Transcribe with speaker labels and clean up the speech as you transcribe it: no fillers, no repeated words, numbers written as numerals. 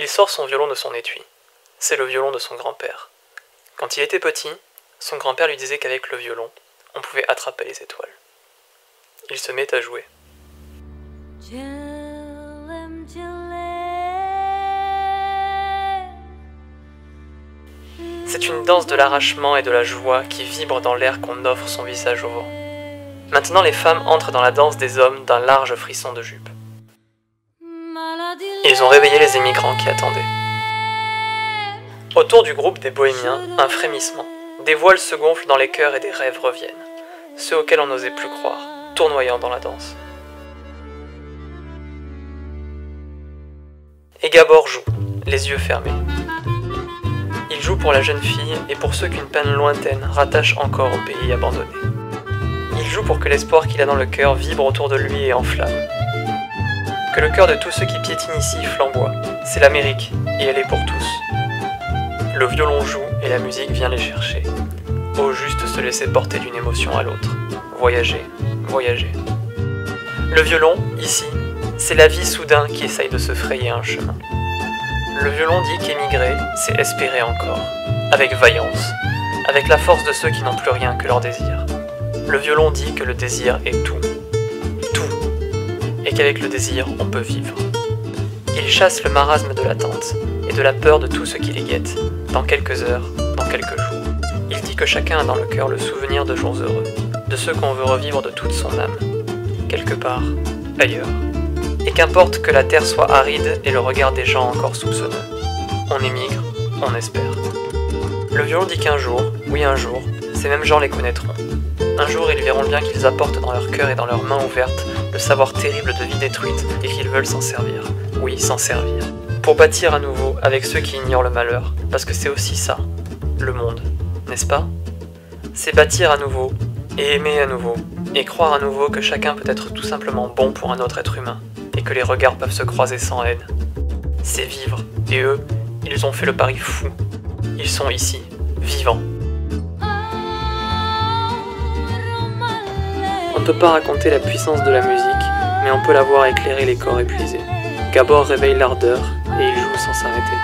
Speaker 1: Il sort son violon de son étui. C'est le violon de son grand-père. Quand il était petit, son grand-père lui disait qu'avec le violon, on pouvait attraper les étoiles. Il se met à jouer. C'est une danse de l'arrachement et de la joie qui vibre dans l'air qu'on offre son visage au vent. Maintenant les femmes entrent dans la danse des hommes d'un large frisson de jupe. Ils ont réveillé les émigrants qui attendaient. Autour du groupe des bohémiens, un frémissement. Des voiles se gonflent dans les cœurs et des rêves reviennent. Ceux auxquels on n'osait plus croire, tournoyant dans la danse. Et Gabor joue, les yeux fermés. Il joue pour la jeune fille et pour ceux qu'une peine lointaine rattache encore au pays abandonné. Il joue pour que l'espoir qu'il a dans le cœur vibre autour de lui et enflamme. Que le cœur de tous ceux qui piétinent ici flamboie. C'est l'Amérique, et elle est pour tous. Le violon joue et la musique vient les chercher. Au juste se laisser porter d'une émotion à l'autre. Voyager, voyager. Le violon, ici, c'est la vie soudain qui essaye de se frayer un chemin. Le violon dit qu'émigrer, c'est espérer encore, avec vaillance, avec la force de ceux qui n'ont plus rien que leur désir. Le violon dit que le désir est tout, et qu'avec le désir, on peut vivre. Il chasse le marasme de l'attente et de la peur de tout ce qui les guette, dans quelques heures, dans quelques jours. Il dit que chacun a dans le cœur le souvenir de jours heureux, de ceux qu'on veut revivre de toute son âme, quelque part, ailleurs. Et qu'importe que la terre soit aride et le regard des gens encore soupçonneux. On émigre, on espère. Le violon dit qu'un jour, oui un jour, ces mêmes gens les connaîtront. Un jour ils verront bien qu'ils apportent dans leur cœur et dans leurs mains ouvertes le savoir terrible de vie détruite et qu'ils veulent s'en servir. Oui, s'en servir. Pour bâtir à nouveau avec ceux qui ignorent le malheur, parce que c'est aussi ça, le monde, n'est-ce pas? C'est bâtir à nouveau, et aimer à nouveau, et croire à nouveau que chacun peut être tout simplement bon pour un autre être humain, et que les regards peuvent se croiser sans haine. C'est vivre, et eux, ils ont fait le pari fou. Ils sont ici, vivants. On ne peut pas raconter la puissance de la musique, mais on peut la voir éclairer les corps épuisés. Gabor réveille l'ardeur, et il joue sans s'arrêter.